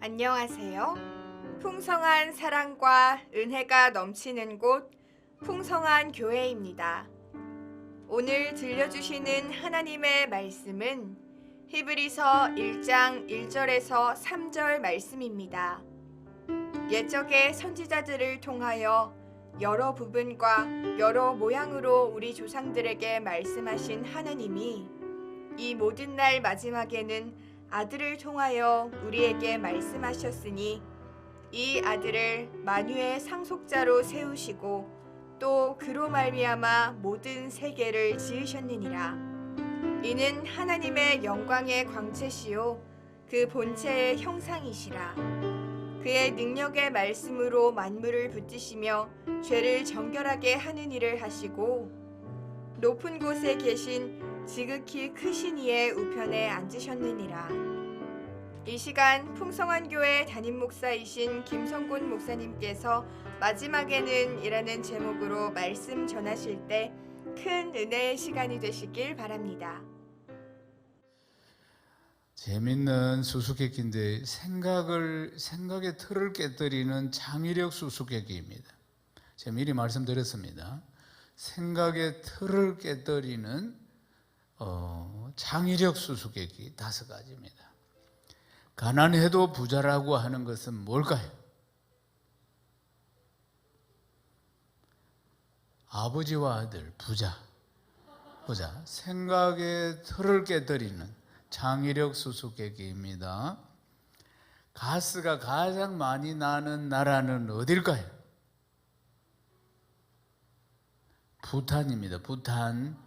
안녕하세요. 풍성한 사랑과 은혜가 넘치는 곳 풍성한 교회입니다. 오늘 들려주시는 하나님의 말씀은 히브리서 1장 1절에서 3절 말씀입니다. 옛적의 선지자들을 통하여 여러 부분과 여러 모양으로 우리 조상들에게 말씀하신 하나님이 이 모든 날 마지막에는 아들을 통하여 우리에게 말씀하셨으니 이 아들을 만유의 상속자로 세우시고 또 그로 말미암아 모든 세계를 지으셨느니라. 이는 하나님의 영광의 광채시요 그 본체의 형상이시라. 그의 능력의 말씀으로 만물을 붙이시며 죄를 정결하게 하는 일을 하시고 높은 곳에 계신 지극히 크신 이의 우편에 앉으셨느니라. 이 시간 풍성한 교회 담임 목사이신 김성곤 목사님께서 마지막에는 이라는 제목으로 말씀 전하실 때 큰 은혜의 시간이 되시길 바랍니다. 재밌는 수수께끼인데 생각의 틀을 깨뜨리는 창의력 수수께끼입니다. 제가 미리 말씀드렸습니다. 생각의 틀을 깨뜨리는 창의력 수수께끼 5가지입니다. 가난해도 부자라고 하는 것은 뭘까요? 아버지와 아들, 부자. 생각의 틀을 깨뜨리는 창의력 수수께끼입니다. 가스가 가장 많이 나는 나라는 어딜까요? 부탄입니다. 부탄.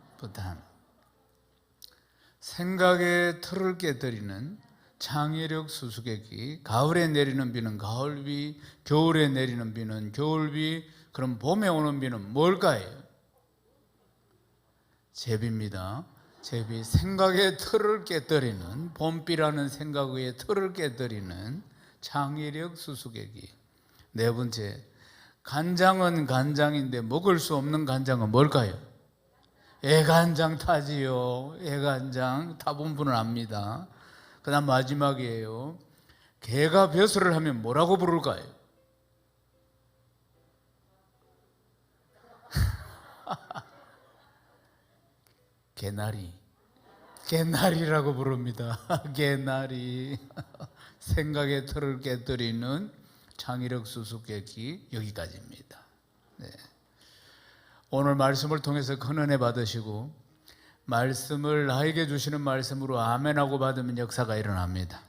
생각의 틀을 깨뜨리는 창의력 수수께끼. 가을에 내리는 비는 가을비, 겨울에 내리는 비는 겨울비. 그럼 봄에 오는 비는 뭘까요? 제비입니다. 제비. 생각의 틀을 깨뜨리는, 봄비라는 생각의 틀을 깨뜨리는 창의력 수수께끼. 4번째, 간장은 간장인데 먹을 수 없는 간장은 뭘까요? 애간장 타지요. 애간장 타본 분은 압니다. 그 다음 마지막이에요. 개가 벼슬을 하면 뭐라고 부를까요? 개나리라고 부릅니다. 개나리. 생각의 틀을 깨뜨리는 창의력 수수께끼 여기까지입니다. 네. 오늘 말씀을 통해서 큰 은혜 받으시고 말씀을 나에게 주시는 말씀으로 아멘하고 받으면 역사가 일어납니다.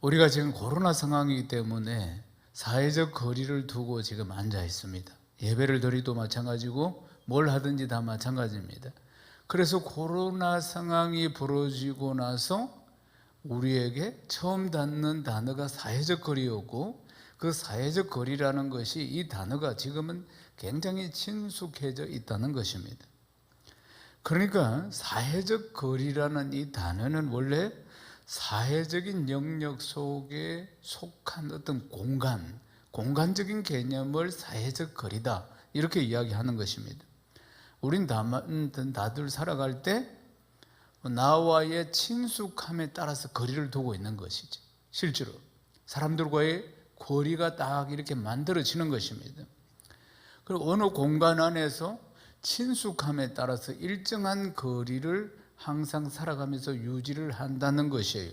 우리가 지금 코로나 상황이기 때문에 사회적 거리를 두고 지금 앉아 있습니다. 예배를 드리도 마찬가지고 뭘 하든지 다 마찬가지입니다. 그래서 코로나 상황이 벌어지고 나서 우리에게 처음 닿는 단어가 사회적 거리였고, 그 사회적 거리라는 것이 이 단어가 지금은 굉장히 친숙해져 있다는 것입니다. 그러니까 사회적 거리라는 이 단어는 원래 사회적인 영역 속에 속한 어떤 공간적인 개념을 사회적 거리다 이렇게 이야기하는 것입니다. 우린 다들 살아갈 때 나와의 친숙함에 따라서 거리를 두고 있는 것이죠. 실제로 사람들과의 거리가 딱 이렇게 만들어지는 것입니다. 그리고 어느 공간 안에서 친숙함에 따라서 일정한 거리를 항상 살아가면서 유지를 한다는 것이에요.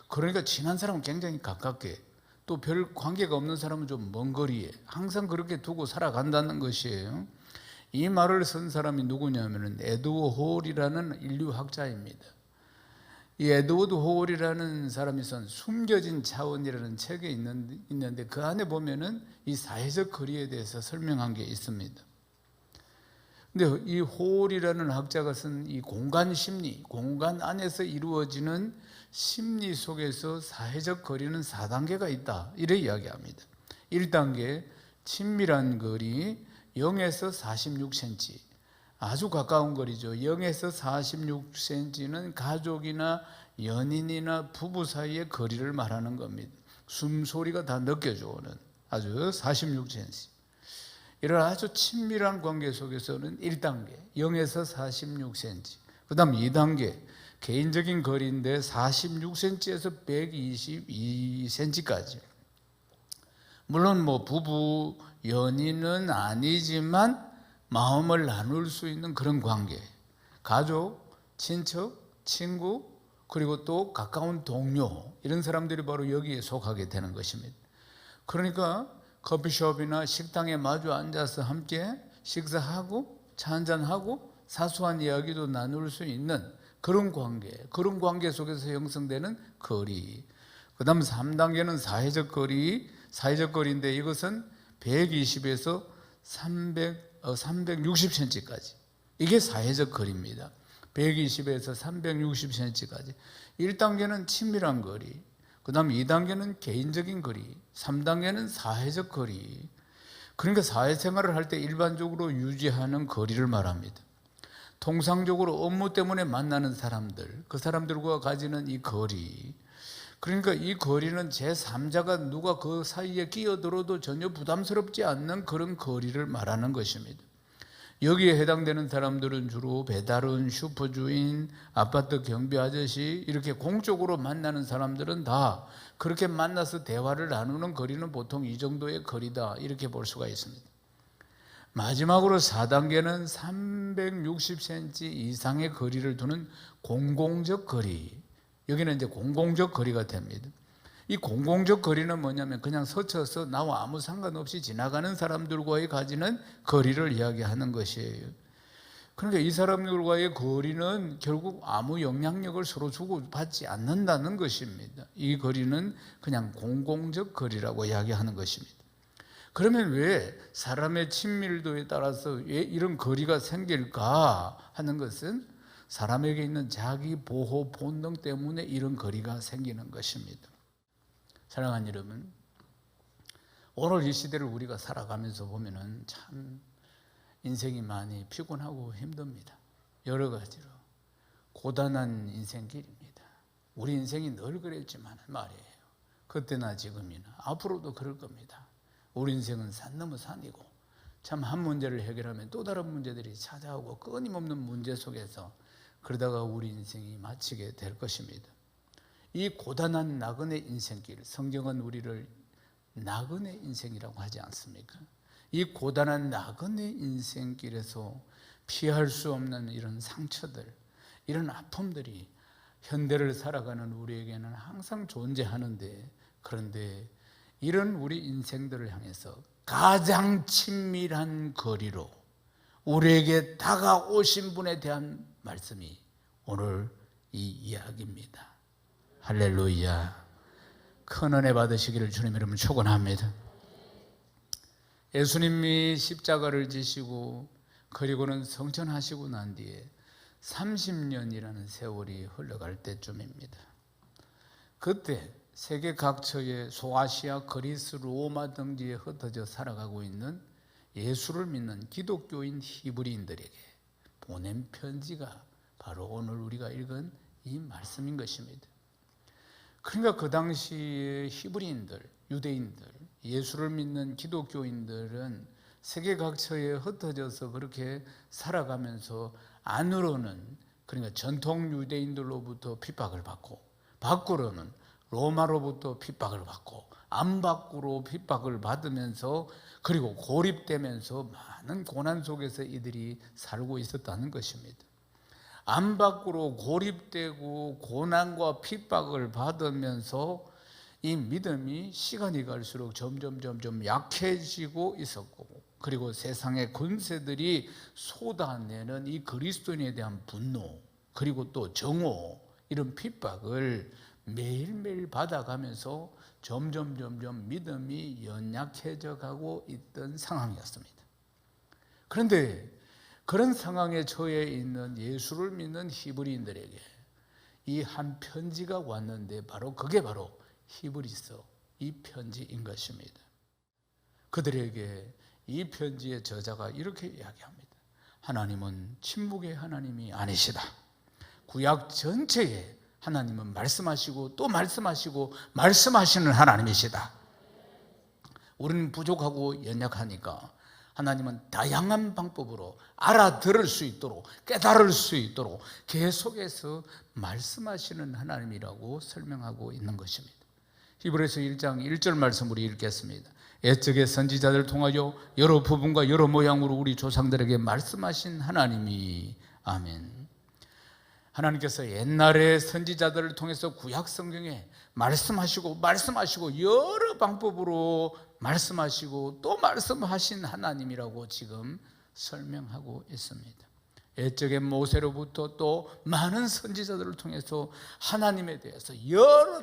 그러니까 친한 사람은 굉장히 가깝게, 또 별 관계가 없는 사람은 좀 먼 거리에 항상 그렇게 두고 살아간다는 것이에요. 이 말을 쓴 사람이 누구냐면 에드워드 홀이라는 인류학자입니다. 이 에드워드 홀이라는 사람이 쓴 숨겨진 차원이라는 책에 있는데 그 안에 보면은 이 사회적 거리에 대해서 설명한 게 있습니다. 근데 이 홀이라는 학자가 쓴 이 공간 심리, 공간 안에서 이루어지는 심리 속에서 사회적 거리는 4단계가 있다 이렇게 이야기합니다. 1단계 친밀한 거리 0에서 46cm, 아주 가까운 거리죠. 0에서 46cm는 가족이나 연인이나 부부 사이의 거리를 말하는 겁니다. 숨소리가 다 느껴져 오는 아주 46cm. 이런 아주 친밀한 관계 속에서는 1단계 0에서 46cm. 그 다음 2단계 개인적인 거리인데 46cm에서 122cm까지. 물론 뭐 부부 연인은 아니지만 마음을 나눌 수 있는 그런 관계, 가족, 친척, 친구, 그리고 또 가까운 동료, 이런 사람들이 바로 여기에 속하게 되는 것입니다. 그러니까 커피숍이나 식당에 마주 앉아서 함께 식사하고 차 한잔하고 사소한 이야기도 나눌 수 있는 그런 관계 속에서 형성되는 거리. 그 다음 3단계는 사회적 거리인데 이것은 120에서 360cm까지. 이게 사회적 거리입니다. 120에서 360cm까지. 1단계는 친밀한 거리, 그 다음 2단계는 개인적인 거리, 3단계는 사회적 거리. 그러니까 사회생활을 할 때 일반적으로 유지하는 거리를 말합니다. 통상적으로 업무 때문에 만나는 사람들, 그 사람들과 가지는 이 거리. 그러니까 이 거리는 제3자가 누가 그 사이에 끼어들어도 전혀 부담스럽지 않는 그런 거리를 말하는 것입니다. 여기에 해당되는 사람들은 주로 배달원, 슈퍼주인, 아파트 경비 아저씨, 이렇게 공적으로 만나는 사람들은 다 그렇게 만나서 대화를 나누는 거리는 보통 이 정도의 거리다, 이렇게 볼 수가 있습니다. 마지막으로 4단계는 360cm 이상의 거리를 두는 공공적 거리. 여기는 이제 공공적 거리가 됩니다. 이 공공적 거리는 뭐냐면 그냥 스쳐서 나와 아무 상관없이 지나가는 사람들과의 가지는 거리를 이야기하는 것이에요. 그러니까 이 사람들과의 거리는 결국 아무 영향력을 서로 주고받지 않는다는 것입니다. 이 거리는 그냥 공공적 거리라고 이야기하는 것입니다. 그러면 왜 사람의 친밀도에 따라서 왜 이런 거리가 생길까 하는 것은 사람에게 있는 자기 보호 본능 때문에 이런 거리가 생기는 것입니다. 사랑하는 여러분, 오늘 이 시대를 우리가 살아가면서 보면은 참 인생이 많이 피곤하고 힘듭니다. 여러 가지로 고단한 인생길입니다. 우리 인생이 늘 그랬지만 말이에요. 그때나 지금이나 앞으로도 그럴 겁니다. 우리 인생은 산 넘어 산이고 참 한 문제를 해결하면 또 다른 문제들이 찾아오고 끊임없는 문제 속에서 그러다가 우리 인생이 마치게 될 것입니다. 이 고단한 나그네 인생길, 성경은 우리를 나그네 인생이라고 하지 않습니까? 이 고단한 나그네 인생길에서 피할 수 없는 이런 상처들, 이런 아픔들이 현대를 살아가는 우리에게는 항상 존재하는데, 그런데 이런 우리 인생들을 향해서 가장 친밀한 거리로 우리에게 다가오신 분에 대한 말씀이 오늘 이 이야기입니다. 할렐루야. 큰 은혜 받으시기를 주님 이름으로 축원합니다. 예수님이 십자가를 지시고 그리고는 성천하시고 난 뒤에 30년이라는 세월이 흘러갈 때쯤입니다. 그때 세계 각처의 소아시아, 그리스, 로마 등지에 흩어져 살아가고 있는 예수를 믿는 기독교인 히브리인들에게 보낸 편지가 바로 오늘 우리가 읽은 이 말씀인 것입니다. 그러니까 그 당시의 히브리인들, 유대인들, 예수를 믿는 기독교인들은 세계 각처에 흩어져서 그렇게 살아가면서 안으로는, 그러니까 전통 유대인들로부터 핍박을 받고 밖으로는 로마로부터 핍박을 받고 안 밖으로 핍박을 받으면서 그리고 고립되면서 많은 고난 속에서 이들이 살고 있었다는 것입니다. 안 밖으로 고립되고 고난과 핍박을 받으면서 이 믿음이 시간이 갈수록 점점 약해지고 있었고, 그리고 세상의 권세들이 쏟아내는 이 그리스도인에 대한 분노, 그리고 또 정오, 이런 핍박을 매일매일 받아가면서 점점 믿음이 연약해져 가고 있던 상황이었습니다. 그런데 그런 상황에 처해 있는 예수를 믿는 히브리인들에게 이 한 편지가 왔는데 그게 바로 히브리서 이 편지인 것입니다. 그들에게 이 편지의 저자가 이렇게 이야기합니다. 하나님은 침묵의 하나님이 아니시다. 구약 전체에 하나님은 말씀하시고 또 말씀하시고 말씀하시는 하나님이시다. 우리는 부족하고 연약하니까 하나님은 다양한 방법으로 알아들을 수 있도록, 깨달을 수 있도록 계속해서 말씀하시는 하나님이라고 설명하고 있는 것입니다. 히브리서 1장 1절 말씀 우리 읽겠습니다. 옛적의 선지자들을 통하여 여러 부분과 여러 모양으로 우리 조상들에게 말씀하신 하나님이. 아멘. 하나님께서 옛날에 선지자들을 통해서 구약 성경에 말씀하시고 여러 방법으로 말씀하시고 또 말씀하신 하나님이라고 지금 설명하고 있습니다. 옛적의 모세로부터 또 많은 선지자들을 통해서 하나님에 대해서 여러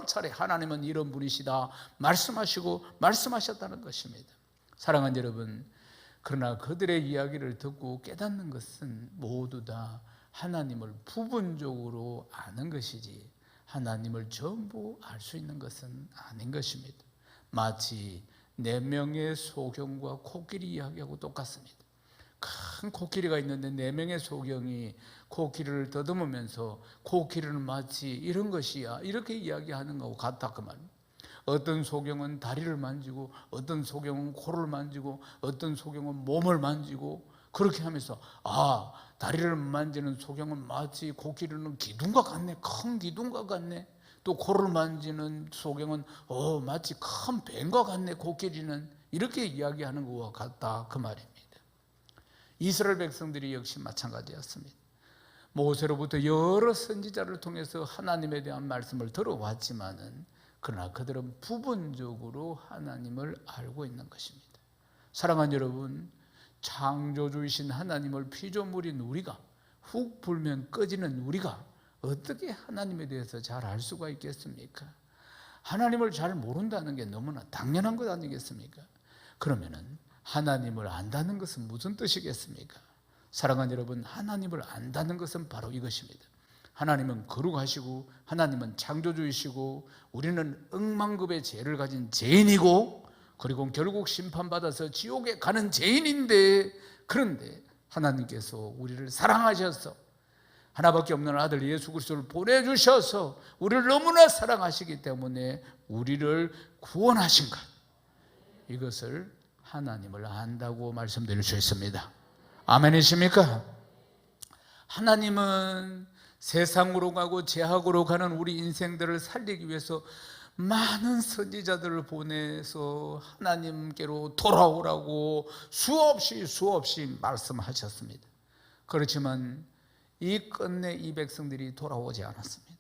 차례 하나님은 이런 분이시다 말씀하셨다는 것입니다. 사랑하는 여러분, 그러나 그들의 이야기를 듣고 깨닫는 것은 모두 다 하나님을 부분적으로 아는 것이지 하나님을 전부 알 수 있는 것은 아닌 것입니다. 마치 4명의 소경과 코끼리 이야기하고 똑같습니다. 큰 코끼리가 있는데 4명의 소경이 코끼리를 더듬으면서 코끼리는 마치 이런 것이야 이렇게 이야기하는 것과 같다 그 말입니다. 어떤 소경은 다리를 만지고 어떤 소경은 코를 만지고 어떤 소경은 몸을 만지고 그렇게 하면서 다리를 만지는 소경은 마치 코끼리는 기둥과 같네, 큰 기둥과 같네. 또 코를 만지는 소경은 마치 큰 뱀과 같네, 코끼리는. 이렇게 이야기하는 것과 같다 그 말입니다. 이스라엘 백성들이 역시 마찬가지였습니다. 모세로부터 여러 선지자를 통해서 하나님에 대한 말씀을 들어왔지만은 그러나 그들은 부분적으로 하나님을 알고 있는 것입니다. 사랑하는 여러분, 창조주이신 하나님을 피조물인 우리가, 훅 불면 꺼지는 우리가 어떻게 하나님에 대해서 잘 알 수가 있겠습니까? 하나님을 잘 모른다는 게 너무나 당연한 것 아니겠습니까? 그러면은 하나님을 안다는 것은 무슨 뜻이겠습니까? 사랑하는 여러분, 하나님을 안다는 것은 바로 이것입니다. 하나님은 거룩하시고 하나님은 창조주이시고 우리는 억만급의 죄를 가진 죄인이고 그리고 결국 심판받아서 지옥에 가는 죄인인데, 그런데 하나님께서 우리를 사랑하셔서 하나밖에 없는 아들 예수 그리스도를 보내주셔서 우리를 너무나 사랑하시기 때문에 우리를 구원하신 것, 이것을 하나님을 안다고 말씀드릴 수 있습니다. 아멘이십니까? 하나님은 세상으로 가고 죄악으로 가는 우리 인생들을 살리기 위해서 많은 선지자들을 보내서 하나님께로 돌아오라고 수없이 말씀하셨습니다. 그렇지만 끝내 이 백성들이 돌아오지 않았습니다.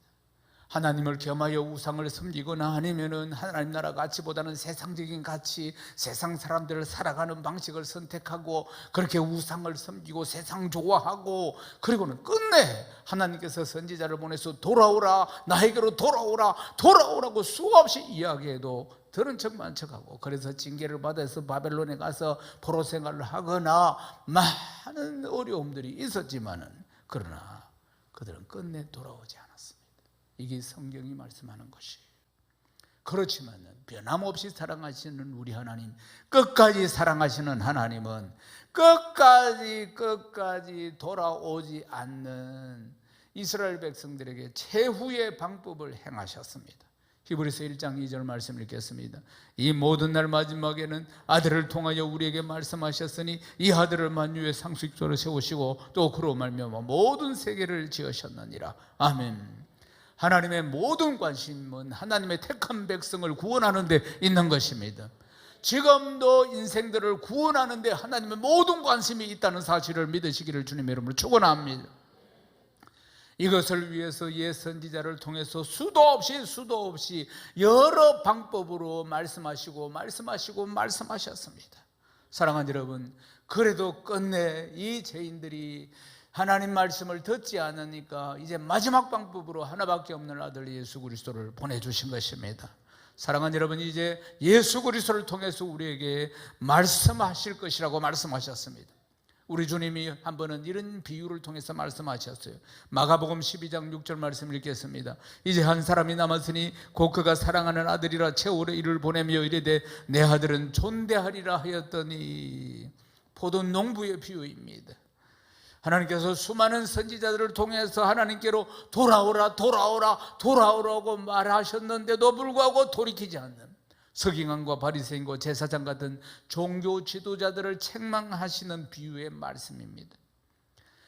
하나님을 겸하여 우상을 섬기거나 아니면은 하나님 나라 가치보다는 세상적인 가치, 세상 사람들을 살아가는 방식을 선택하고 그렇게 우상을 섬기고 세상 좋아하고, 그리고는 끝내 하나님께서 선지자를 보내서 돌아오라, 나에게로 돌아오라고 수없이 이야기해도 들은 척만 척하고, 그래서 징계를 받아서 바벨론에 가서 포로 생활을 하거나 많은 어려움들이 있었지만은 그러나 그들은 끝내 돌아오지 않았습니다. 이게 성경이 말씀하는 것이에요. 그렇지만 변함없이 사랑하시는 우리 하나님, 끝까지 사랑하시는 하나님은 끝까지 돌아오지 않는 이스라엘 백성들에게 최후의 방법을 행하셨습니다. 히브리서 1장 2절 말씀 읽겠습니다. 이 모든 날 마지막에는 아들을 통하여 우리에게 말씀하셨으니 이 아들을 만유의 상속자로 세우시고 또 그로 말미암아 모든 세계를 지으셨느니라. 아멘. 하나님의 모든 관심은 하나님의 택한 백성을 구원하는 데 있는 것입니다. 지금도 인생들을 구원하는 데 하나님의 모든 관심이 있다는 사실을 믿으시기를 주님의 이름으로 축원합니다. 이것을 위해서 옛 선지자를 통해서 수도 없이 여러 방법으로 말씀하셨습니다. 사랑하는 여러분, 그래도 끝내 이 죄인들이 하나님 말씀을 듣지 않으니까 이제 마지막 방법으로 하나밖에 없는 아들 예수 그리스도를 보내주신 것입니다. 사랑하는 여러분, 이제 예수 그리스도를 통해서 우리에게 말씀하실 것이라고 말씀하셨습니다. 우리 주님이 한 번은 이런 비유를 통해서 말씀하셨어요. 마가복음 12장 6절 말씀 읽겠습니다. 이제 한 사람이 남았으니 곧 그가 사랑하는 아들이라 채우려 이를 보내며 이르되 내 아들은 존대하리라 하였더니, 포도 농부의 비유입니다. 하나님께서 수많은 선지자들을 통해서 하나님께로 돌아오라고 말하셨는데도 불구하고 돌이키지 않는, 서기관과 바리새인과 제사장 같은 종교 지도자들을 책망하시는 비유의 말씀입니다.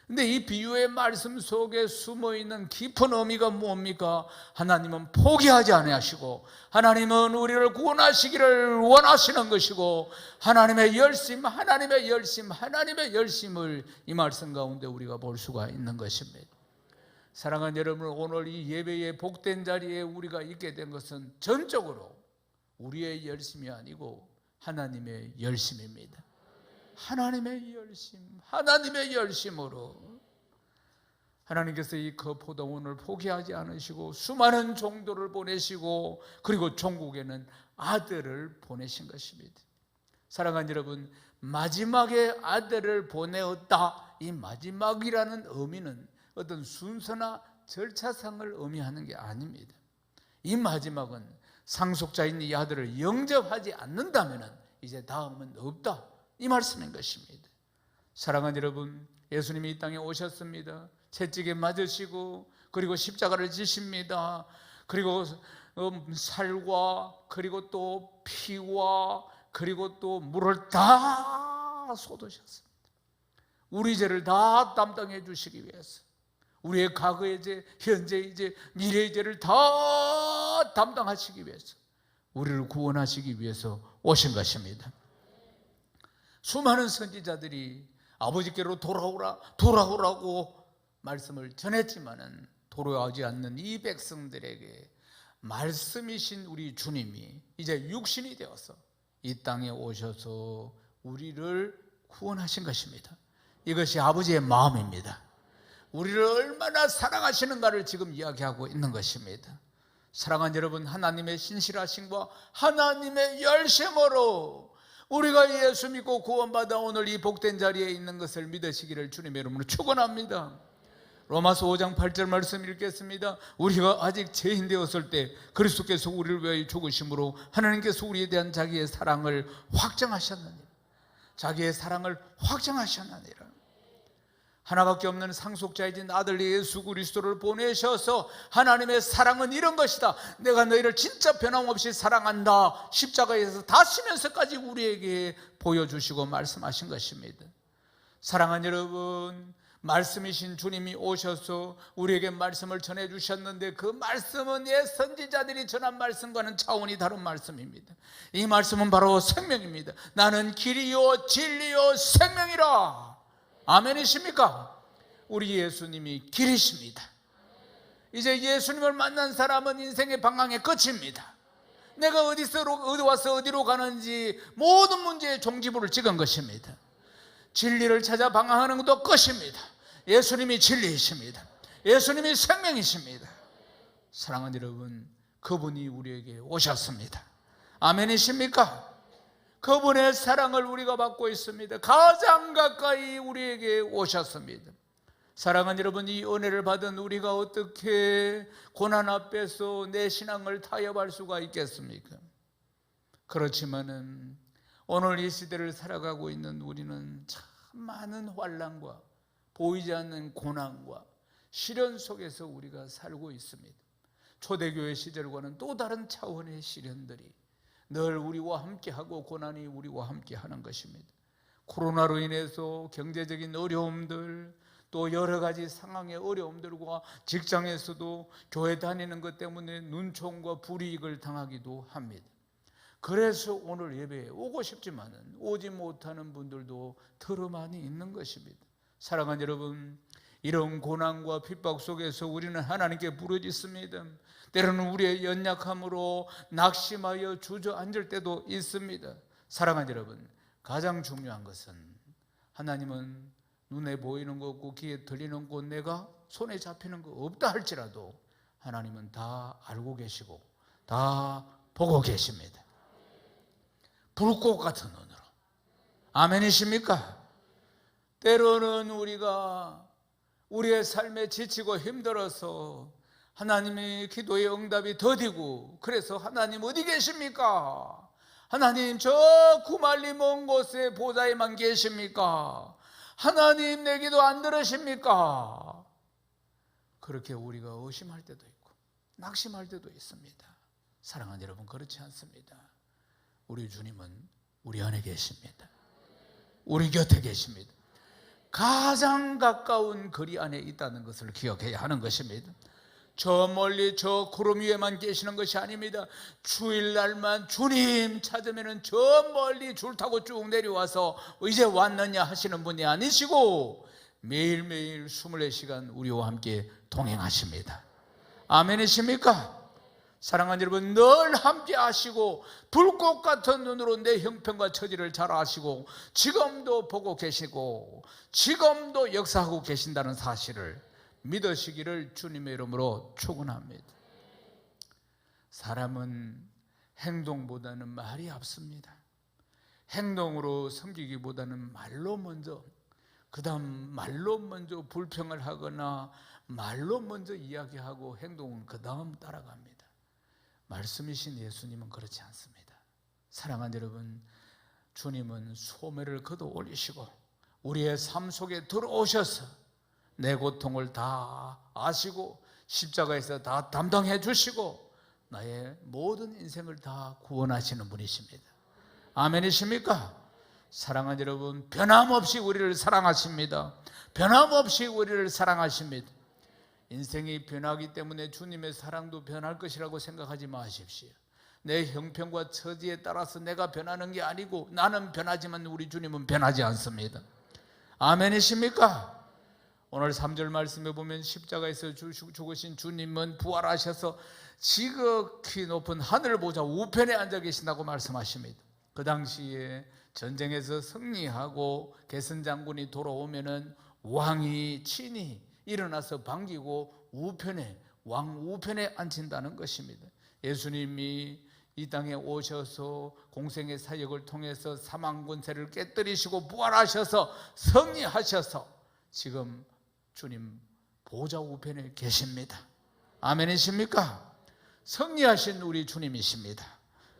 근데 이 비유의 말씀 속에 숨어있는 깊은 의미가 뭡니까? 하나님은 포기하지 아니하시고 하나님은 우리를 구원하시기를 원하시는 것이고 하나님의 열심을 이 말씀 가운데 우리가 볼 수가 있는 것입니다. 사랑하는 여러분, 오늘 이 예배의 복된 자리에 우리가 있게 된 것은 전적으로 우리의 열심이 아니고 하나님의 열심입니다. 하나님의 열심으로 하나님께서 이 거포도원을 포기하지 않으시고 수많은 종도를 보내시고 그리고 종국에는 아들을 보내신 것입니다. 사랑하는 여러분, 마지막에 아들을 보내었다, 이 마지막이라는 의미는 어떤 순서나 절차상을 의미하는 게 아닙니다. 이 마지막은 상속자인 이 아들을 영접하지 않는다면 이제 다음은 없다, 이 말씀인 것입니다. 사랑하는 여러분, 예수님이 이 땅에 오셨습니다. 채찍에 맞으시고 그리고 십자가를 지십니다. 그리고 살과 그리고 또 피와 그리고 또 물을 다 쏟으셨습니다. 우리 죄를 다 담당해 주시기 위해서, 우리의 과거의 죄, 현재의 죄, 미래의 죄를 다 담당하시기 위해서, 우리를 구원하시기 위해서 오신 것입니다. 수많은 선지자들이 아버지께로 돌아오라고 말씀을 전했지만은 돌아오지 않는 이 백성들에게 말씀이신 우리 주님이 이제 육신이 되어서 이 땅에 오셔서 우리를 구원하신 것입니다. 이것이 아버지의 마음입니다. 우리를 얼마나 사랑하시는가를 지금 이야기하고 있는 것입니다. 사랑하는 여러분, 하나님의 신실하심과 하나님의 열심으로 우리가 예수 믿고 구원받아 오늘 이 복된 자리에 있는 것을 믿으시기를 주님의 이름으로 축원합니다. 로마서 5장 8절 말씀 읽겠습니다. 우리가 아직 죄인 되었을 때 그리스도께서 우리를 위하여 죽으심으로 하나님께서 우리에 대한 자기의 사랑을 확정하셨느니라. 자기의 사랑을 확정하셨느니라. 하나밖에 없는 상속자이신 아들 예수 그리스도를 보내셔서 하나님의 사랑은 이런 것이다, 내가 너희를 진짜 변함없이 사랑한다, 십자가에서 다시면서까지 우리에게 보여주시고 말씀하신 것입니다. 사랑하는 여러분, 말씀이신 주님이 오셔서 우리에게 말씀을 전해주셨는데 그 말씀은 옛 선지자들이 전한 말씀과는 차원이 다른 말씀입니다. 이 말씀은 바로 생명입니다. 나는 길이요 진리요 생명이라. 아멘이십니까? 우리 예수님이 길이십니다. 이제 예수님을 만난 사람은 인생의 방향의 끝입니다. 내가 어디 와서 어디로 가는지 모든 문제의 종지부를 찍은 것입니다. 진리를 찾아 방황하는 것도 끝입니다. 예수님이 진리이십니다. 예수님이 생명이십니다. 사랑하는 여러분, 그분이 우리에게 오셨습니다. 아멘이십니까? 그분의 사랑을 우리가 받고 있습니다. 가장 가까이 우리에게 오셨습니다. 사랑하는 여러분, 이 은혜를 받은 우리가 어떻게 고난 앞에서 내 신앙을 타협할 수가 있겠습니까? 그렇지만은 오늘 이 시대를 살아가고 있는 우리는 참 많은 환난과 보이지 않는 고난과 시련 속에서 우리가 살고 있습니다. 초대교회 시절과는 또 다른 차원의 시련들이 늘 우리와 함께하고 고난이 우리와 함께하는 것입니다. 코로나로 인해서 경제적인 어려움들, 또 여러 가지 상황의 어려움들과 직장에서도 교회 다니는 것 때문에 눈총과 불이익을 당하기도 합니다. 그래서 오늘 예배에 오고 싶지만은 오지 못하는 분들도 더러 많이 있는 것입니다. 사랑하는 여러분, 이런 고난과 핍박 속에서 우리는 하나님께 부르짖습니다. 때로는 우리의 연약함으로 낙심하여 주저앉을 때도 있습니다. 사랑하는 여러분, 가장 중요한 것은 하나님은 눈에 보이는 거 없고 귀에 들리는 거 내가 손에 잡히는 거 없다 할지라도 하나님은 다 알고 계시고 다 보고 계십니다. 불꽃 같은 눈으로. 아멘이십니까? 때로는 우리가 우리의 삶에 지치고 힘들어서 하나님의 기도의 응답이 더디고, 그래서 하나님 어디 계십니까? 하나님 저 구말리 먼 곳에 보좌에만 계십니까? 하나님 내 기도 안 들으십니까? 그렇게 우리가 의심할 때도 있고 낙심할 때도 있습니다. 사랑하는 여러분, 그렇지 않습니다. 우리 주님은 우리 안에 계십니다. 우리 곁에 계십니다. 가장 가까운 거리 안에 있다는 것을 기억해야 하는 것입니다. 저 멀리 저 구름 위에만 계시는 것이 아닙니다. 주일날만 주님 찾으면 저 멀리 줄 타고 쭉 내려와서 이제 왔느냐 하시는 분이 아니시고 매일매일 24시간 우리와 함께 동행하십니다. 아멘이십니까? 사랑하는 여러분, 늘 함께 하시고 불꽃 같은 눈으로 내 형편과 처지를 잘 아시고 지금도 보고 계시고 지금도 역사하고 계신다는 사실을 믿으시기를 주님의 이름으로 축원합니다. 사람은 행동보다는 말이 앞섭니다. 행동으로 섬기기보다는 말로 먼저, 그 다음 말로 먼저 불평을 하거나 말로 먼저 이야기하고 행동은 그 다음 따라갑니다. 말씀이신 예수님은 그렇지 않습니다. 사랑하는 여러분, 주님은 소매를 걷어 올리시고 우리의 삶 속에 들어오셔서 내 고통을 다 아시고 십자가에서 다 담당해 주시고 나의 모든 인생을 다 구원하시는 분이십니다. 아멘이십니까? 사랑하는 여러분, 변함없이 우리를 사랑하십니다. 변함없이 우리를 사랑하십니다. 인생이 변하기 때문에 주님의 사랑도 변할 것이라고 생각하지 마십시오. 내 형편과 처지에 따라서 내가 변하는 게 아니고 나는 변하지만 우리 주님은 변하지 않습니다. 아멘이십니까? 오늘 3절 말씀에 보면 십자가에서 죽으신 주님은 부활하셔서 지극히 높은 하늘 보좌 우편에 앉아 계신다고 말씀하십니다. 그 당시에 전쟁에서 승리하고 개선 장군이 돌아오면은 왕이 친히 일어나서 반기고 왕 우편에 앉힌다는 것입니다. 예수님이 이 땅에 오셔서 공생의 사역을 통해서 사망 권세를 깨뜨리시고 부활하셔서 승리하셔서 지금 주님 보좌 우편에 계십니다. 아멘이십니까? 승리하신 우리 주님이십니다.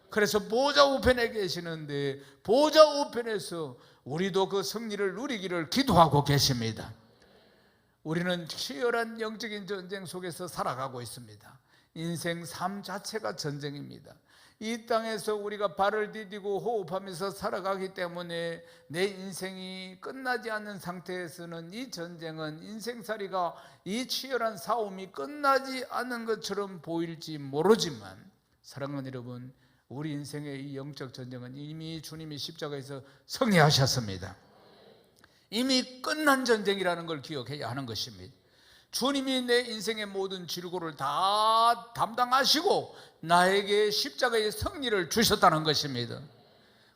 그래서 보좌 우편에 계시는데 보좌 우편에서 우리도 그 승리를 누리기를 기도하고 계십니다. 우리는 치열한 영적인 전쟁 속에서 살아가고 있습니다. 인생 삶 자체가 전쟁입니다. 이 땅에서 우리가 발을 디디고 호흡하면서 살아가기 때문에 내 인생이 끝나지 않는 상태에서는 이 전쟁은 인생살이가 이 치열한 싸움이 끝나지 않는 것처럼 보일지 모르지만 사랑하는 여러분, 우리 인생의 이 영적 전쟁은 이미 주님이 십자가에서 승리하셨습니다. 이미 끝난 전쟁이라는 걸 기억해야 하는 것입니다. 주님이 내 인생의 모든 질고를 다 담당하시고 나에게 십자가의 승리를 주셨다는 것입니다.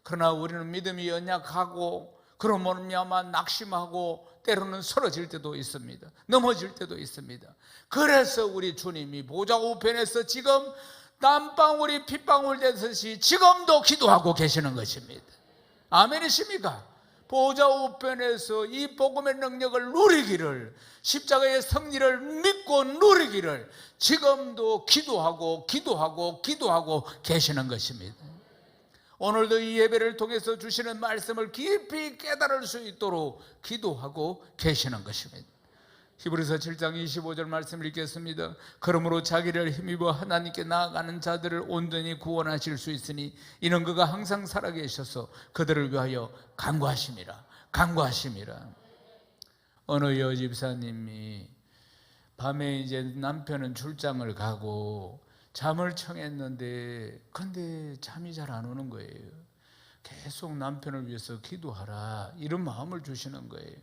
그러나 우리는 믿음이 연약하고 그로 말미암아 낙심하고 때로는 쓰러질 때도 있습니다. 넘어질 때도 있습니다. 그래서 우리 주님이 보좌 우편에서 지금 땀방울이 핏방울 되듯이 지금도 기도하고 계시는 것입니다. 아멘이십니까? 보좌 우편에서 이 복음의 능력을 누리기를, 십자가의 승리를 믿고 누리기를 지금도 기도하고 계시는 것입니다. 오늘도 이 예배를 통해서 주시는 말씀을 깊이 깨달을 수 있도록 기도하고 계시는 것입니다. 히브리서 7장 25절 말씀을 읽겠습니다. 그러므로 자기를 힘입어 하나님께 나아가는 자들을 온전히 구원하실 수 있으니 이는 그가 항상 살아계셔서 그들을 위하여 간구하심이라. 어느 여집사님이 밤에 이제 남편은 출장을 가고 잠을 청했는데 근데 잠이 잘 안 오는 거예요. 계속 남편을 위해서 기도하라 이런 마음을 주시는 거예요.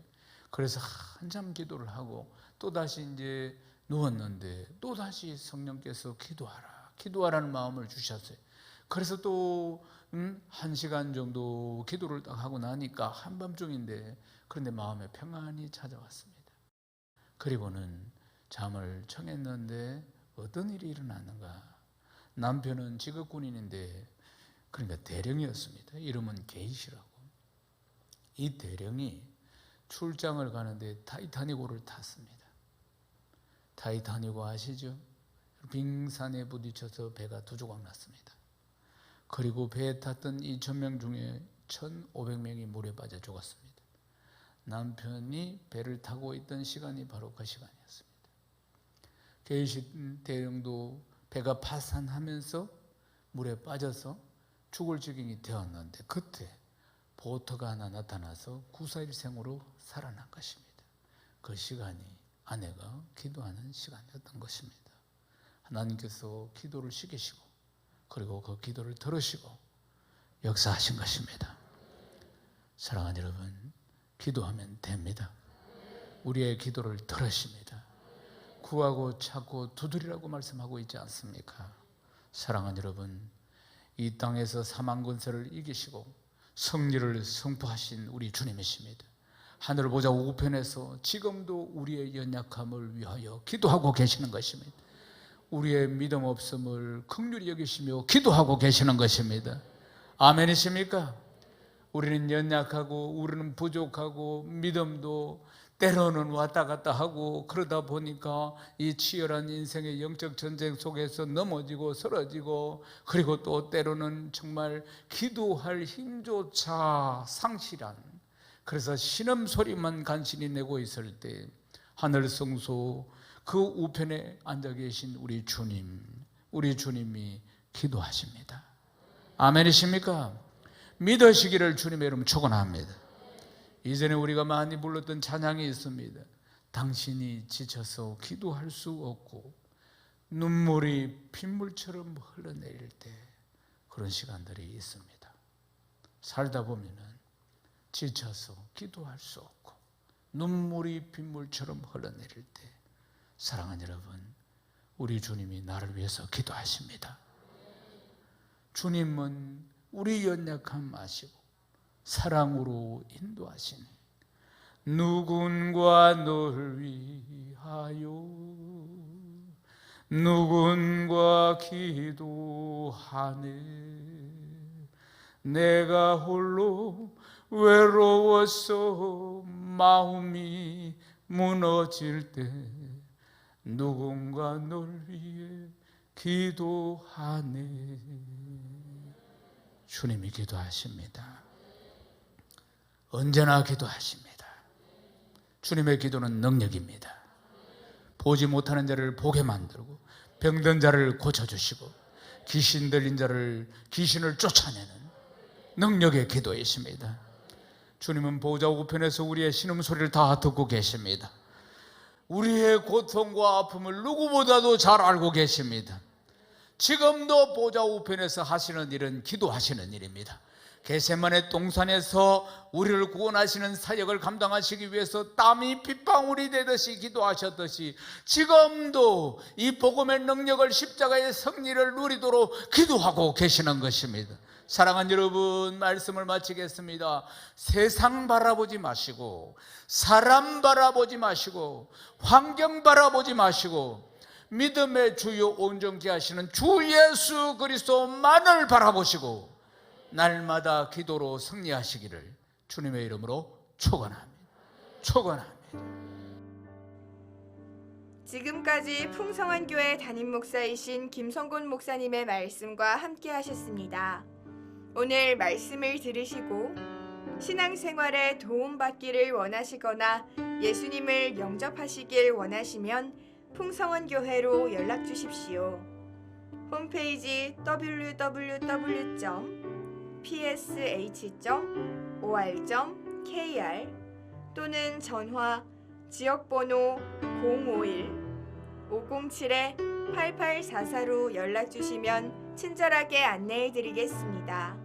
그래서 한참 기도를 하고 또다시 이제 누웠는데 또다시 성령께서 기도하라는 마음을 주셨어요. 그래서 또 1시간 정도 기도를 딱 하고 나니까 한밤중인데 그런데 마음에 평안이 찾아왔습니다. 그리고는 잠을 청했는데 어떤 일이 일어났는가? 남편은 직업군인인데 그러니까 대령이었습니다. 이름은 게이시라고. 이 대령이 출장을 가는데 타이타닉호를 탔습니다. 타이타닉호 아시죠? 빙산에 부딪혀서 배가 두 조각 났습니다. 그리고 배에 탔던 2,000명 중에 1,500명이 물에 빠져 죽었습니다. 남편이 배를 타고 있던 시간이 바로 그 시간이었습니다. 게이시 대령도 배가 파산하면서 물에 빠져서 죽을 지경이 되었는데 그때 보터가 하나 나타나서 구사일생으로 살아난 것입니다. 그 시간이 아내가 기도하는 시간이었던 것입니다. 하나님께서 기도를 시키시고 그리고 그 기도를 들으시고 역사하신 것입니다. 사랑하는 여러분, 기도하면 됩니다. 우리의 기도를 들으십니다. 구하고 찾고 두드리라고 말씀하고 있지 않습니까? 사랑하는 여러분, 이 땅에서 사망 권세를 이기시고 승리를 선포하신 우리 주님이십니다. 하늘 보좌 우편에서 지금도 우리의 연약함을 위하여 기도하고 계시는 것입니다. 우리의 믿음 없음을 긍휼히 여기시며 기도하고 계시는 것입니다. 아멘이십니까? 우리는 연약하고 우리는 부족하고 믿음도 때로는 왔다 갔다 하고 그러다 보니까 이 치열한 인생의 영적 전쟁 속에서 넘어지고 쓰러지고 그리고 또 때로는 정말 기도할 힘조차 상실한, 그래서 신음소리만 간신히 내고 있을 때 하늘 성소 그 우편에 앉아 계신 우리 주님이 기도하십니다. 아멘이십니까? 믿으시기를 주님의 이름 축원합니다. 이전에 우리가 많이 불렀던 찬양이 있습니다. 당신이 지쳐서 기도할 수 없고 눈물이 핏물처럼 흘러내릴 때, 그런 시간들이 있습니다. 살다 보면은 지쳐서 기도할 수 없고 눈물이 핏물처럼 흘러내릴 때, 사랑하는 여러분, 우리 주님이 나를 위해서 기도하십니다. 주님은 우리 연약함 아시고 사랑으로 인도하시는, 누군가 널 위하여 누군가 기도하네. 내가 홀로 외로워서 마음이 무너질 때 누군가 널 위해 기도하네. 주님이 기도하십니다. 언제나 기도하십니다. 주님의 기도는 능력입니다. 보지 못하는 자를 보게 만들고 병든 자를 고쳐주시고 귀신 들린 자를 귀신을 쫓아내는 능력의 기도이십니다. 주님은 보좌 우편에서 우리의 신음소리를 다 듣고 계십니다. 우리의 고통과 아픔을 누구보다도 잘 알고 계십니다. 지금도 보좌 우편에서 하시는 일은 기도하시는 일입니다. 겟세마네 동산에서 우리를 구원하시는 사역을 감당하시기 위해서 땀이 빗방울이 되듯이 기도하셨듯이 지금도 이 복음의 능력을, 십자가의 승리를 누리도록 기도하고 계시는 것입니다. 사랑하는 여러분, 말씀을 마치겠습니다. 세상 바라보지 마시고 사람 바라보지 마시고 환경 바라보지 마시고 믿음의 주요 온전케 하시는 주 예수 그리스도만을 바라보시고 날마다 기도로 승리하시기를 주님의 이름으로 축원합니다. 지금까지 풍성한 교회 담임 목사이신 김성곤 목사님의 말씀과 함께 하셨습니다. 오늘 말씀을 들으시고 신앙생활에 도움받기를 원하시거나 예수님을 영접하시길 원하시면 풍성한 교회로 연락 주십시오. 홈페이지 www.psh.or.kr 또는 전화 지역번호 051-507-8844로 연락 주시면 친절하게 안내해 드리겠습니다.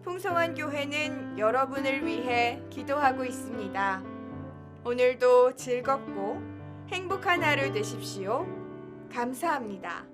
풍성한 교회는 여러분을 위해 기도하고 있습니다. 오늘도 즐겁고 행복한 하루 되십시오. 감사합니다.